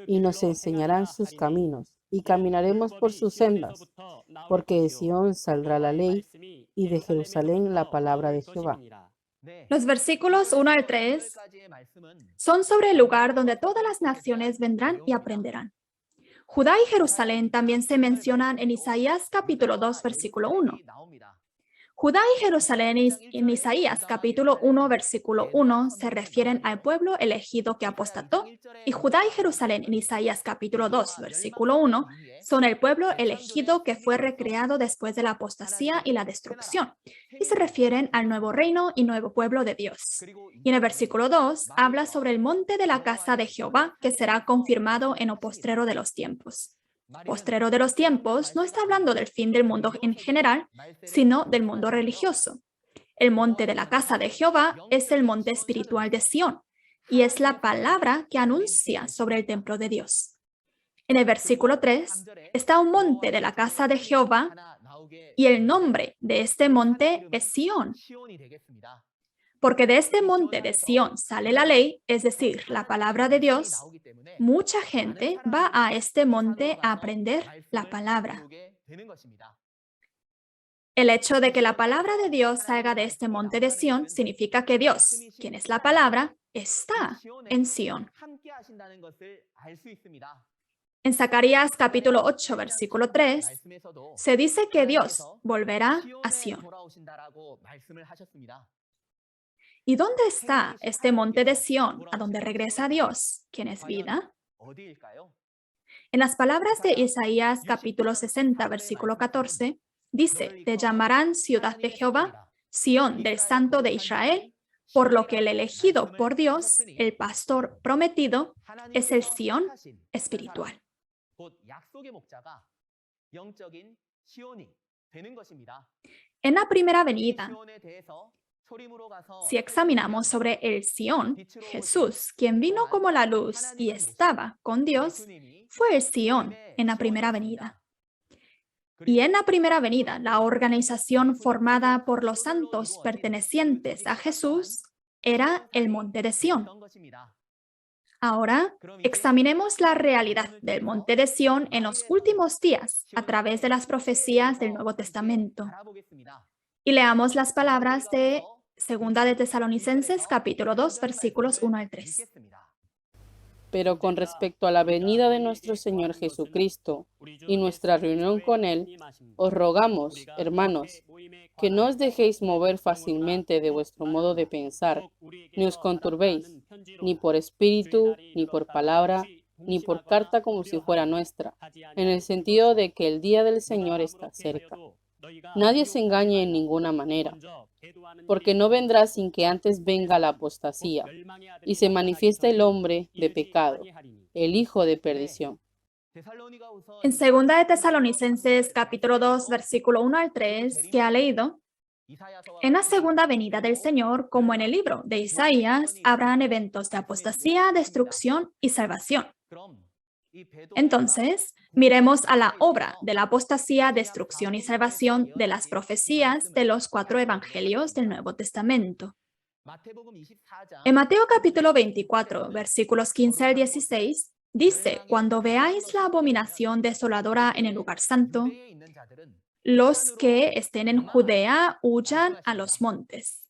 y nos enseñarán sus caminos, y caminaremos por sus sendas, porque de Sión saldrá la ley, y de Jerusalén la palabra de Jehová. Los versículos 1 al 3 son sobre el lugar donde todas las naciones vendrán y aprenderán. Judá y Jerusalén también se mencionan en Isaías capítulo 2, versículo 1. Judá y Jerusalén en Isaías capítulo 1, versículo 1 se refieren al pueblo elegido que apostató, y Judá y Jerusalén en Isaías capítulo 2, versículo 1 son el pueblo elegido que fue recreado después de la apostasía y la destrucción, y se refieren al nuevo reino y nuevo pueblo de Dios. Y en el versículo 2 habla sobre el monte de la casa de Jehová que será confirmado en el postrero de los tiempos. Postrero de los tiempos no está hablando del fin del mundo en general, sino del mundo religioso. El monte de la casa de Jehová es el monte espiritual de Sión, y es la palabra que anuncia sobre el templo de Dios. En el versículo 3 está un monte de la casa de Jehová, y el nombre de este monte es Sión. Porque de este monte de Sión sale la ley, es decir, la palabra de Dios. Mucha gente va a este monte a aprender la palabra. El hecho de que la palabra de Dios salga de este monte de Sión significa que Dios, quien es la palabra, está en Sión. En Zacarías capítulo 8, versículo 3, se dice que Dios volverá a Sión. ¿Y dónde está este monte de Sión, a donde regresa Dios, quien es vida? En las palabras de Isaías capítulo 60, versículo 14, dice, te llamarán ciudad de Jehová, Sión del Santo de Israel, por lo que el elegido por Dios, el pastor prometido, es el Sión espiritual. En la primera venida, si examinamos sobre el Sión, Jesús, quien vino como la luz y estaba con Dios, fue el Sión en la primera venida. Y en la primera venida, la organización formada por los santos pertenecientes a Jesús era el monte de Sión. Ahora, examinemos la realidad del monte de Sión en los últimos días a través de las profecías del Nuevo Testamento. Y leamos las palabras de Segunda de Tesalonicenses, capítulo 2, versículos 1 al 3. Pero con respecto a la venida de nuestro Señor Jesucristo y nuestra reunión con Él, os rogamos, hermanos, que no os dejéis mover fácilmente de vuestro modo de pensar, ni os conturbéis, ni por espíritu, ni por palabra, ni por carta como si fuera nuestra, en el sentido de que el día del Señor está cerca. Nadie se engañe en ninguna manera, porque no vendrá sin que antes venga la apostasía y se manifieste el hombre de pecado, el hijo de perdición. En Segunda de Tesalonicenses, capítulo 2, versículo 1 al 3, que ha leído, en la segunda venida del Señor, como en el libro de Isaías, habrán eventos de apostasía, destrucción y salvación. Entonces, miremos a la obra de la apostasía, destrucción y salvación de las profecías de los 4 evangelios del Nuevo Testamento. En Mateo capítulo 24, versículos 15 al 16, dice, cuando veáis la abominación desoladora en el lugar santo, los que estén en Judea huyan a los montes.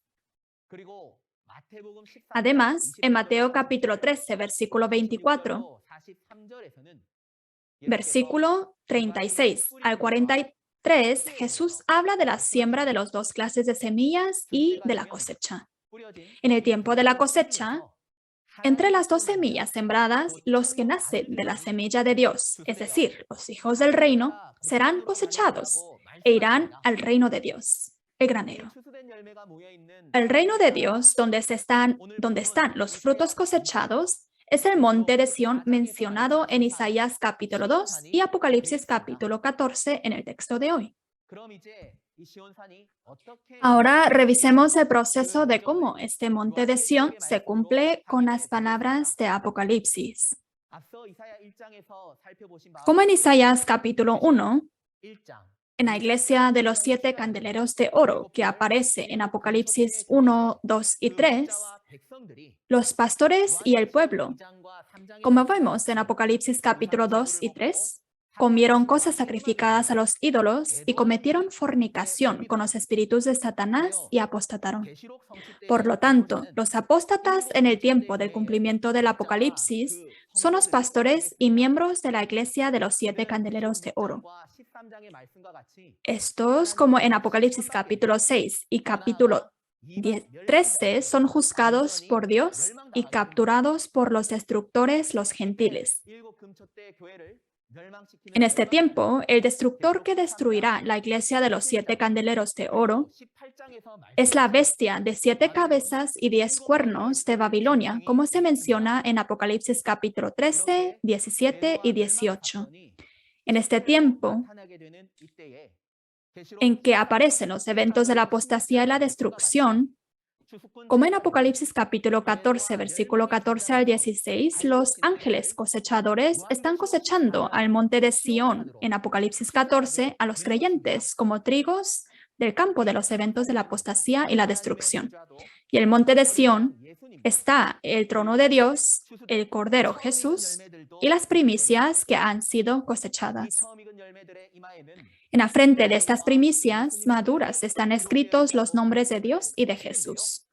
Además, en Mateo capítulo 13, versículo 24, versículo 36 al 43, Jesús habla de la siembra de las 2 clases de semillas y de la cosecha. En el tiempo de la cosecha, entre las 2 semillas sembradas, los que nacen de la semilla de Dios, es decir, los hijos del reino, serán cosechados. e irán al reino de Dios, el granero. El reino de Dios, donde están los frutos cosechados, es el monte de Sión mencionado en Isaías capítulo 2 y Apocalipsis capítulo 14 en el texto de hoy. Ahora revisemos el proceso de cómo este monte de Sión se cumple con las palabras de Apocalipsis. Como en Isaías capítulo 1, en la iglesia de los 7 candeleros de oro que aparece en Apocalipsis 1, 2 y 3, los pastores y el pueblo, como vemos en Apocalipsis capítulo 2 y 3, comieron cosas sacrificadas a los ídolos y cometieron fornicación con los espíritus de Satanás y apostataron. Por lo tanto, los apóstatas en el tiempo del cumplimiento del Apocalipsis son los pastores y miembros de la iglesia de los 7 candeleros de oro. Estos, como en Apocalipsis capítulo 6 y capítulo 13, son juzgados por Dios y capturados por los destructores, los gentiles. En este tiempo, el destructor que destruirá la iglesia de los 7 candeleros de oro es la bestia de 7 cabezas y 10 cuernos de Babilonia, como se menciona en Apocalipsis capítulo 13, 17 y 18. En este tiempo, en que aparecen los eventos de la apostasía y la destrucción, como en Apocalipsis capítulo 14, versículo 14 al 16, los ángeles cosechadores están cosechando al monte de Sión en Apocalipsis 14 a los creyentes como trigos del campo de los eventos de la apostasía y la destrucción. Y el monte de Sión está el trono de Dios, el Cordero Jesús y las primicias que han sido cosechadas. En la frente de estas primicias maduras están escritos los nombres de Dios y de Jesús.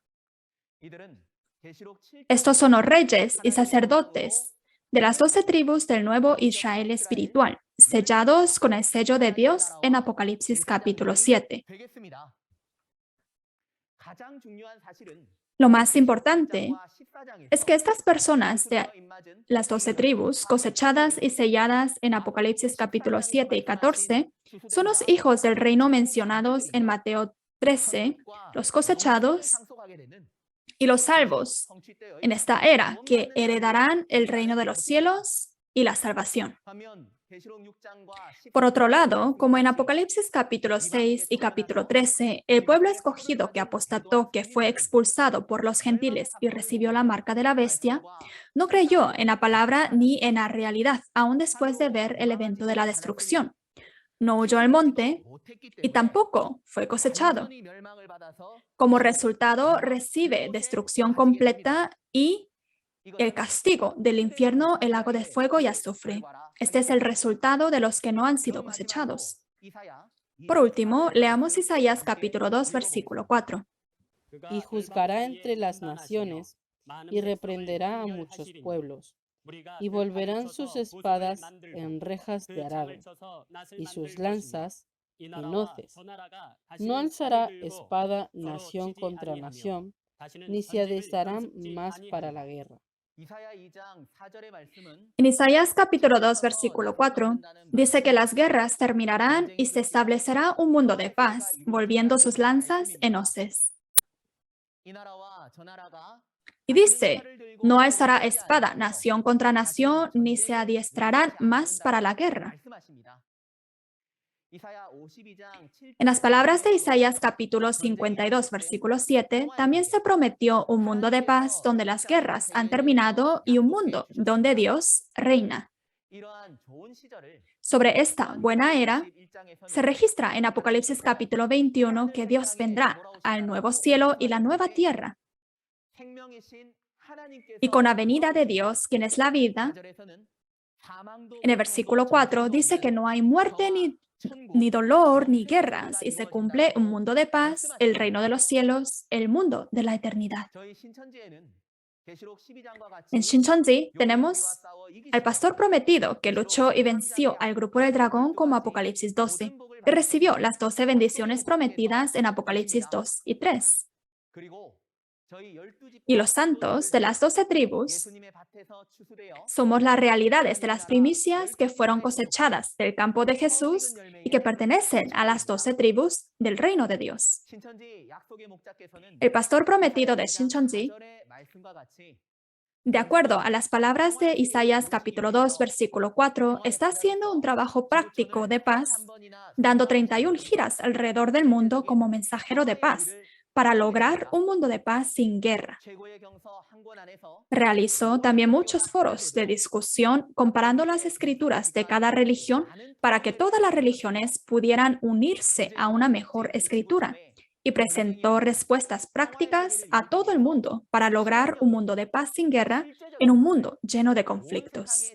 Estos son los reyes y sacerdotes de las 12 tribus del nuevo Israel espiritual, sellados con el sello de Dios en Apocalipsis capítulo 7. Lo más importante es que estas personas de las 12 tribus cosechadas y selladas en Apocalipsis capítulo 7 y 14 son los hijos del reino mencionados en Mateo 13, los cosechados y los salvos en esta era que heredarán el reino de los cielos y la salvación. Por otro lado, como en Apocalipsis capítulo 6 y capítulo 13, el pueblo escogido que apostató, que fue expulsado por los gentiles y recibió la marca de la bestia, no creyó en la palabra ni en la realidad, aun después de ver el evento de la destrucción. No huyó al monte y tampoco fue cosechado. Como resultado, recibe destrucción completa y el castigo del infierno, el lago de fuego y azufre. Este es el resultado de los que no han sido cosechados. Por último, leamos Isaías capítulo 2, versículo 4. Y juzgará entre las naciones y reprenderá a muchos pueblos. Y volverán sus espadas en rejas de arado y sus lanzas en hoces. No alzará espada nación contra nación, ni se adesarán más para la guerra. En Isaías capítulo 2, versículo 4, dice que las guerras terminarán y se establecerá un mundo de paz, volviendo sus lanzas en hoces. Y dice, no alzará espada nación contra nación, ni se adiestrarán más para la guerra. En las palabras de Isaías capítulo 52, versículo 7, también se prometió un mundo de paz donde las guerras han terminado y un mundo donde Dios reina. Sobre esta buena era, se registra en Apocalipsis capítulo 21 que Dios vendrá al nuevo cielo y la nueva tierra. Y con la venida de Dios, quien es la vida, en el versículo 4 dice que no hay muerte ni dolor ni guerras y se cumple un mundo de paz, el reino de los cielos, el mundo de la eternidad. En Shincheonji tenemos al pastor prometido que luchó y venció al grupo del dragón como Apocalipsis 12 y recibió las 12 bendiciones prometidas en Apocalipsis 2 y 3. Y los santos de las 12 tribus somos las realidades de las primicias que fueron cosechadas del campo de Jesús y que pertenecen a las 12 tribus del reino de Dios. El pastor prometido de Shincheonji, de acuerdo a las palabras de Isaías capítulo 2, versículo 4, está haciendo un trabajo práctico de paz, dando 31 giras alrededor del mundo como mensajero de paz, para lograr un mundo de paz sin guerra. Realizó también muchos foros de discusión comparando las escrituras de cada religión para que todas las religiones pudieran unirse a una mejor escritura, y presentó respuestas prácticas a todo el mundo para lograr un mundo de paz sin guerra en un mundo lleno de conflictos.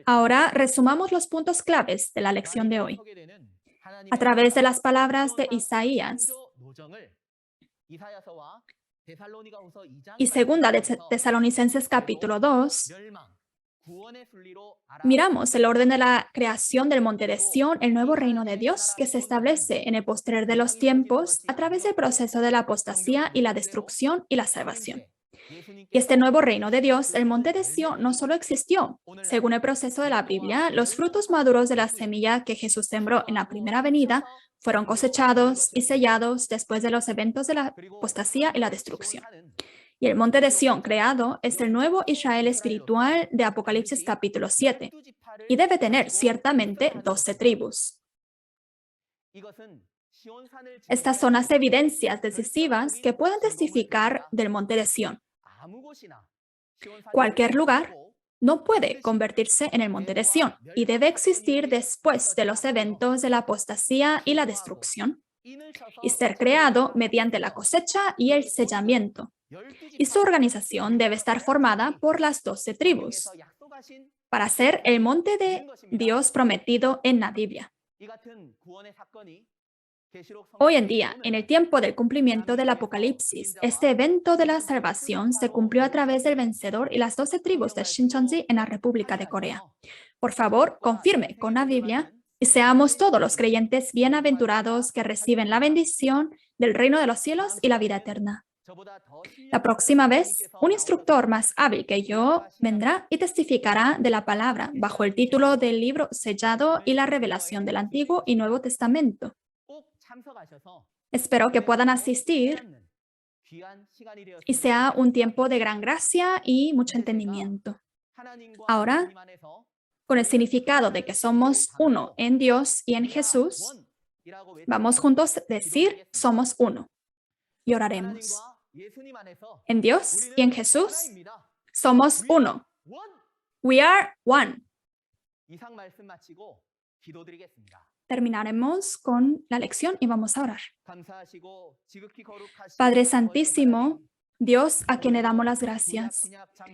Ahora resumamos los puntos claves de la lección de hoy. A través de las palabras de Isaías y segunda de Tesalonicenses capítulo 2, miramos el orden de la creación del monte de Sión, el nuevo reino de Dios que se establece en el postrer de los tiempos a través del proceso de la apostasía y la destrucción y la salvación. Y este nuevo reino de Dios, el monte de Sión, no solo existió. Según el proceso de la Biblia, los frutos maduros de la semilla que Jesús sembró en la primera venida fueron cosechados y sellados después de los eventos de la apostasía y la destrucción. Y el monte de Sión creado es el nuevo Israel espiritual de Apocalipsis capítulo 7 y debe tener ciertamente 12 tribus. Estas son las evidencias decisivas que pueden testificar del monte de Sión. Cualquier lugar no puede convertirse en el monte de Sión y debe existir después de los eventos de la apostasía y la destrucción y ser creado mediante la cosecha y el sellamiento. Y su organización debe estar formada por las 12 tribus para ser el monte de Dios prometido en la Biblia. Hoy en día, en el tiempo del cumplimiento del Apocalipsis, este evento de la salvación se cumplió a través del vencedor y las 12 tribus de Shincheonji en la República de Corea. Por favor, confirme con la Biblia y seamos todos los creyentes bienaventurados que reciben la bendición del reino de los cielos y la vida eterna. La próxima vez, un instructor más hábil que yo vendrá y testificará de la palabra bajo el título del libro sellado y la revelación del Antiguo y Nuevo Testamento. Espero que puedan asistir y sea un tiempo de gran gracia y mucho entendimiento. Ahora, con el significado de que somos uno en Dios y en Jesús, vamos juntos a decir somos uno y oraremos. En Dios y en Jesús somos uno. We are one. Terminaremos con la lección y vamos a orar. Padre Santísimo, Dios a quien le damos las gracias.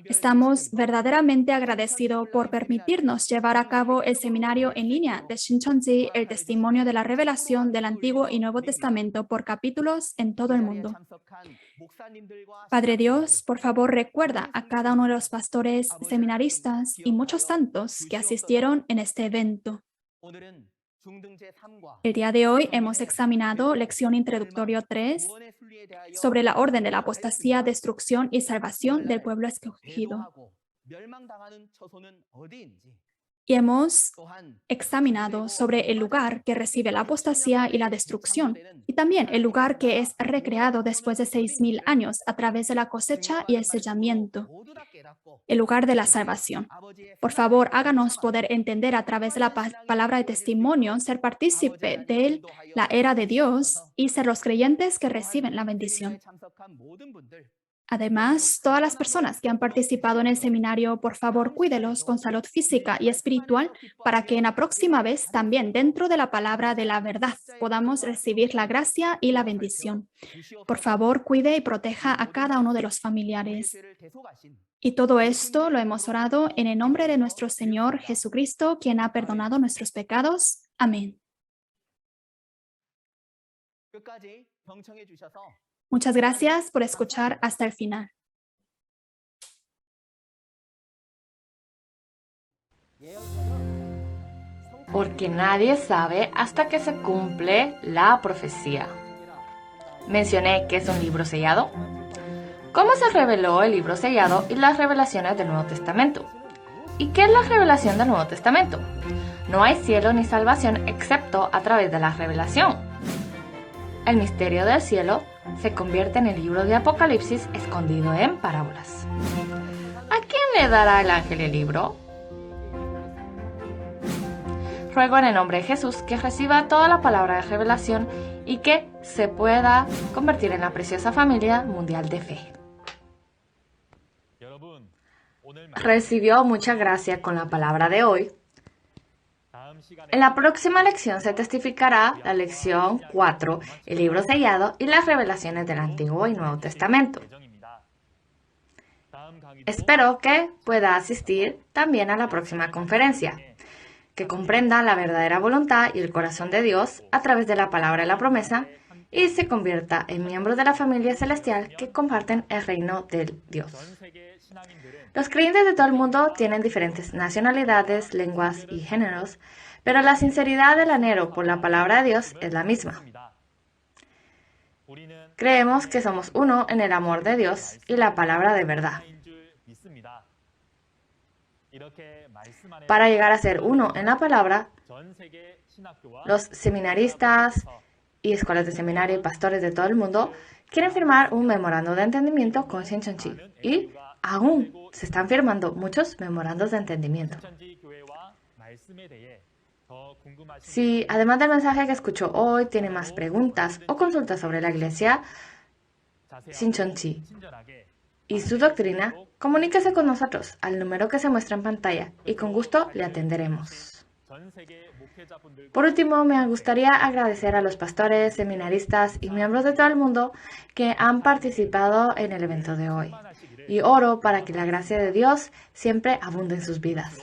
Estamos verdaderamente agradecidos por permitirnos llevar a cabo el seminario en línea de Shincheonji, el testimonio de la revelación del Antiguo y Nuevo Testamento por capítulos en todo el mundo. Padre Dios, por favor recuerda a cada uno de los pastores, seminaristas y muchos santos que asistieron en este evento. El día de hoy hemos examinado lección introductoria 3 sobre la orden de la apostasía, destrucción y salvación del pueblo escogido. Y hemos examinado sobre el lugar que recibe la apostasía y la destrucción, y también el lugar que es recreado después de 6,000 años a través de la cosecha y el sellamiento, el lugar de la salvación. Por favor, háganos poder entender a través de la palabra de testimonio, ser partícipe de la era de Dios y ser los creyentes que reciben la bendición. Además, todas las personas que han participado en el seminario, por favor, cuídelos con salud física y espiritual para que en la próxima vez también dentro de la palabra de la verdad podamos recibir la gracia y la bendición. Por favor, cuide y proteja a cada uno de los familiares. Y todo esto lo hemos orado en el nombre de nuestro Señor Jesucristo, quien ha perdonado nuestros pecados. Amén. Muchas gracias por escuchar hasta el final. porque nadie sabe hasta que se cumple la profecía. Mencioné que es un libro sellado. ¿Cómo se reveló el libro sellado y las revelaciones del Nuevo Testamento? ¿Y qué es la revelación del Nuevo Testamento? No hay cielo ni salvación excepto a través de la revelación. El misterio del cielo se convierte en el libro de Apocalipsis escondido en parábolas. ¿A quién le dará el ángel el libro? Ruego en el nombre de Jesús que reciba toda la palabra de revelación y que se pueda convertir en la preciosa familia mundial de fe. Recibió mucha gracia con la palabra de hoy. En la próxima lección se testificará la lección 4, el libro sellado y las revelaciones del Antiguo y Nuevo Testamento. Espero que pueda asistir también a la próxima conferencia, que comprenda la verdadera voluntad y el corazón de Dios a través de la palabra y la promesa y se convierta en miembro de la familia celestial que comparten el reino de Dios. Los creyentes de todo el mundo tienen diferentes nacionalidades, lenguas y géneros, pero la sinceridad del anhelo por la palabra de Dios es la misma. Creemos que somos uno en el amor de Dios y la palabra de verdad. Para llegar a ser uno en la palabra, los seminaristas y escuelas de seminario y pastores de todo el mundo quieren firmar un memorando de entendimiento con Shincheonji y aún se están firmando muchos memorandos de entendimiento. Si además del mensaje que escuchó hoy tiene más preguntas o consultas sobre la iglesia Shincheonji y su doctrina, comuníquese con nosotros al número que se muestra en pantalla y con gusto le atenderemos. Por último, me gustaría agradecer a los pastores, seminaristas y miembros de todo el mundo que han participado en el evento de hoy. Y oro para que la gracia de Dios siempre abunde en sus vidas.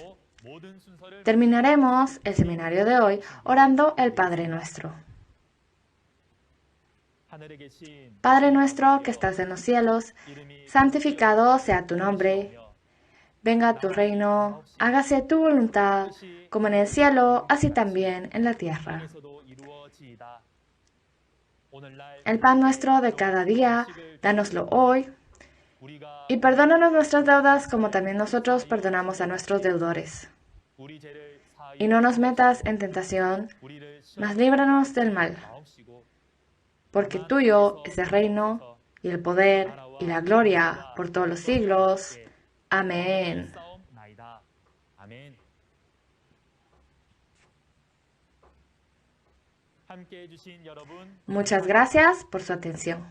Terminaremos el seminario de hoy orando el Padre Nuestro. Padre nuestro que estás en los cielos, santificado sea tu nombre. Venga tu reino, hágase tu voluntad, como en el cielo, así también en la tierra. El pan nuestro de cada día, dánoslo hoy, y perdónanos nuestras deudas como también nosotros perdonamos a nuestros deudores. Y no nos metas en tentación, mas líbranos del mal. Porque tuyo es el reino, y el poder, y la gloria por todos los siglos. Amén. Muchas gracias por su atención.